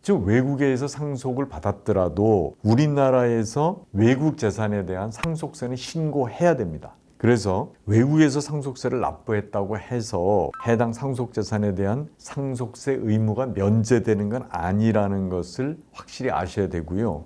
즉 외국에서 상속을 받았더라도 우리나라에서 외국 재산에 대한 상속세는 신고해야 됩니다. 그래서 외국에서 상속세를 납부했다고 해서 해당 상속재산에 대한 상속세 의무가 면제되는 건 아니라는 것을 확실히 아셔야 되고요.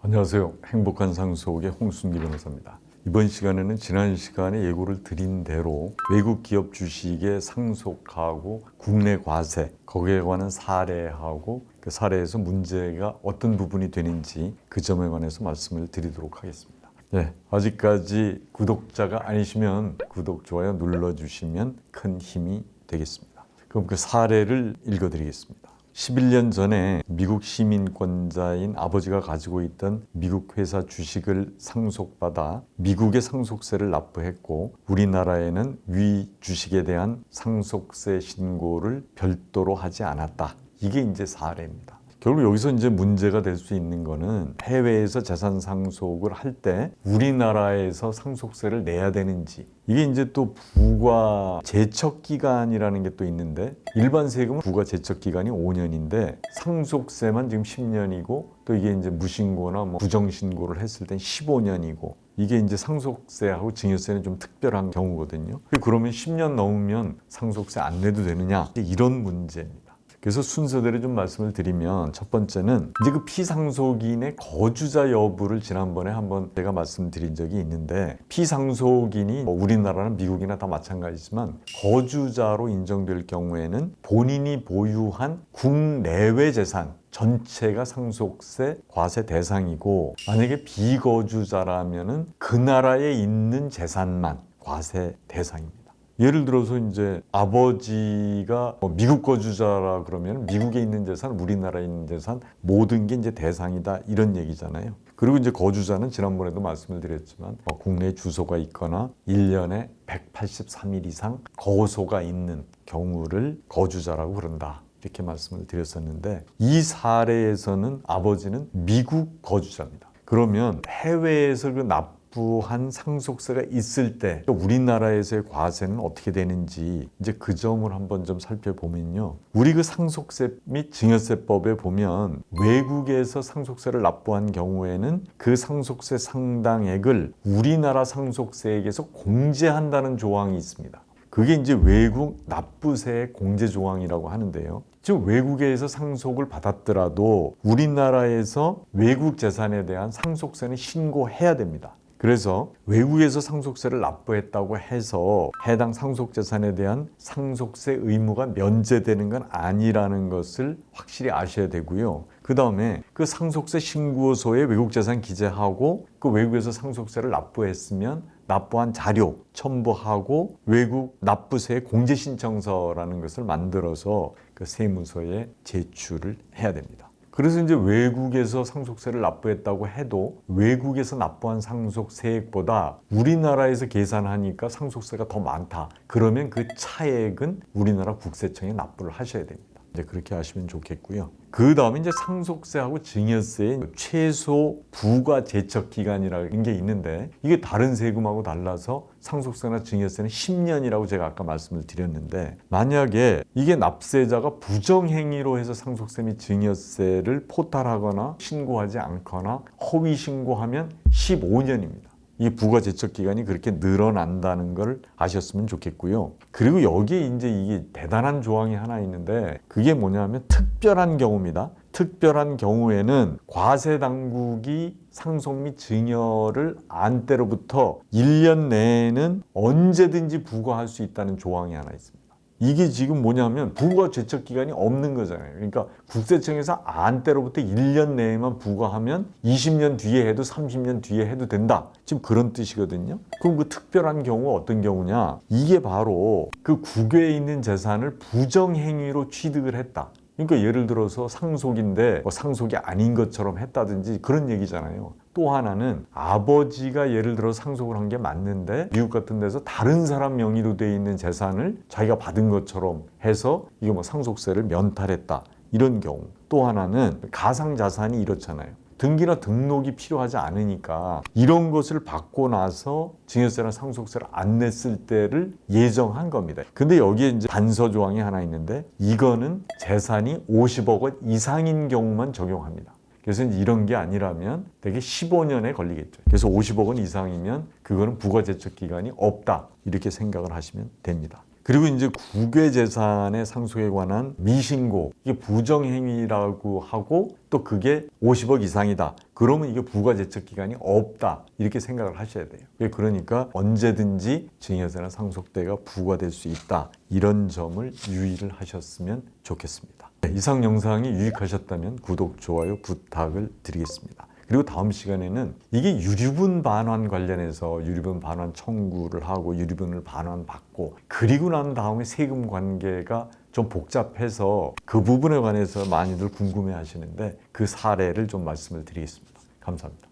안녕하세요. 행복한 상속의 홍순기 변호사입니다. 이번 시간에는 지난 시간에 예고를 드린 대로 외국 기업 주식의 상속하고 국내 과세, 거기에 관한 사례하고 그 사례에서 문제가 어떤 부분이 되는지 그 점에 관해서 말씀을 드리도록 하겠습니다. 네, 아직까지 구독자가 아니시면 구독, 좋아요 눌러주시면 큰 힘이 되겠습니다. 그럼 그 사례를 읽어드리겠습니다. 11년 전에 미국 시민권자인 아버지가 가지고 있던 미국 회사 주식을 상속받아 미국의 상속세를 납부했고 우리나라에는 위 주식에 대한 상속세 신고를 별도로 하지 않았다. 이게 이제 사례입니다. 결국 여기서 이제 문제가 될 수 있는 거는 해외에서 재산 상속을 할 때 우리나라에서 상속세를 내야 되는지, 이게 이제 또 부과 제척 기간이라는 게 또 있는데 일반 세금은 부과 제척 기간이 5년인데 상속세만 지금 10년이고 또 이게 이제 무신고나 부정 신고를 했을 땐 15년이고 이게 이제 상속세하고 증여세는 좀 특별한 경우거든요. 그러면 10년 넘으면 상속세 안 내도 되느냐? 이런 문제입니다. 그래서 순서대로 좀 말씀을 드리면 첫 번째는 이제 그 피상속인의 거주자 여부를 지난번에 한번 제가 말씀드린 적이 있는데 피상속인이 우리나라나 미국이나 다 마찬가지지만 거주자로 인정될 경우에는 본인이 보유한 국내외 재산 전체가 상속세 과세 대상이고 만약에 비거주자라면은 그 나라에 있는 재산만 과세 대상입니다. 예를 들어서 이제 아버지가 미국 거주자라 그러면 미국에 있는 재산, 우리나라에 있는 재산 모든 게 이제 대상이다 이런 얘기잖아요. 그리고 이제 거주자는 지난번에도 말씀을 드렸지만 국내 주소가 있거나 1년에 183일 이상 거소가 있는 경우를 거주자라고 그런다. 이렇게 말씀을 드렸었는데 이 사례에서는 아버지는 미국 거주자입니다. 그러면 해외에서 그 납부한 상속세가 있을 때 우리나라에서의 과세는 어떻게 되는지 이제 그 점을 한번 좀 살펴보면요. 우리 그 상속세 및 증여세법에 보면 외국에서 상속세를 납부한 경우에는 그 상속세 상당액을 우리나라 상속세액에서 공제한다는 조항이 있습니다. 그게 이제 외국 납부세 공제 조항이라고 하는데요. 즉 외국에서 상속을 받았더라도 우리나라에서 외국 재산에 대한 상속세는 신고해야 됩니다. 그래서 외국에서 상속세를 납부했다고 해서 해당 상속재산에 대한 상속세 의무가 면제되는 건 아니라는 것을 확실히 아셔야 되고요. 그 다음에 그 상속세 신고서에 외국재산 기재하고 그 외국에서 상속세를 납부했으면 납부한 자료 첨부하고 외국 납부세 공제신청서라는 것을 만들어서 그 세무서에 제출을 해야 됩니다. 그래서 이제 외국에서 상속세를 납부했다고 해도 외국에서 납부한 상속세액보다 우리나라에서 계산하니까 상속세가 더 많다. 그러면 그 차액은 우리나라 국세청에 납부를 하셔야 됩니다. 이제 그렇게 하시면 좋겠고요. 그 다음에 이제 상속세하고 증여세의 최소 부과 제척 기간이라는 게 있는데 이게 다른 세금하고 달라서 상속세나 증여세는 10년이라고 제가 아까 말씀을 드렸는데 만약에 이게 납세자가 부정행위로 해서 상속세 및 증여세를 포탈하거나 신고하지 않거나 허위 신고하면 15년입니다. 이 부과 제척 기간이 그렇게 늘어난다는 걸 아셨으면 좋겠고요. 그리고 여기에 이제 이게 대단한 조항이 하나 있는데 그게 뭐냐면 특별한 경우입니다. 특별한 경우에는 과세 당국이 상속 및 증여를 안 때로부터 1년 내에는 언제든지 부과할 수 있다는 조항이 하나 있습니다. 이게 지금 뭐냐면 부과 제척 기간이 없는 거잖아요. 그러니까 국세청에서 안 때로부터 1년 내에만 부과하면 20년 뒤에 해도 30년 뒤에 해도 된다. 지금 그런 뜻이거든요. 그럼 그 특별한 경우가 어떤 경우냐? 이게 바로 그 국외에 있는 재산을 부정행위로 취득을 했다. 그러니까 예를 들어서 상속인데 상속이 아닌 것처럼 했다든지 그런 얘기잖아요. 또 하나는 아버지가 예를 들어 상속을 한 게 맞는데 미국 같은 데서 다른 사람 명의로 돼 있는 재산을 자기가 받은 것처럼 해서 이게 상속세를 면탈했다. 이런 경우. 또 하나는 가상자산이 이렇잖아요. 등기나 등록이 필요하지 않으니까 이런 것을 받고 나서 증여세나 상속세를 안 냈을 때를 예정한 겁니다. 근데 여기에 이제 단서 조항이 하나 있는데 이거는 재산이 50억 원 이상인 경우만 적용합니다. 그래서 이런 게 아니라면 대개 15년에 걸리겠죠. 그래서 50억 원 이상이면 그거는 부가제척 기간이 없다. 이렇게 생각을 하시면 됩니다. 그리고 이제 국외재산의 상속에 관한 미신고, 이게 부정행위라고 하고 또 그게 50억 이상이다. 그러면 이게 부가제척 기간이 없다. 이렇게 생각을 하셔야 돼요. 그러니까 언제든지 증여세나 상속세가 부과될 수 있다. 이런 점을 유의를 하셨으면 좋겠습니다. 이상 영상이 유익하셨다면 구독, 좋아요 부탁을 드리겠습니다. 그리고 다음 시간에는 이게 유류분 반환 관련해서 유류분 반환 청구를 하고 유류분을 반환받고 그리고 난 다음에 세금 관계가 좀 복잡해서 그 부분에 관해서 많이들 궁금해 하시는데 그 사례를 좀 말씀을 드리겠습니다. 감사합니다.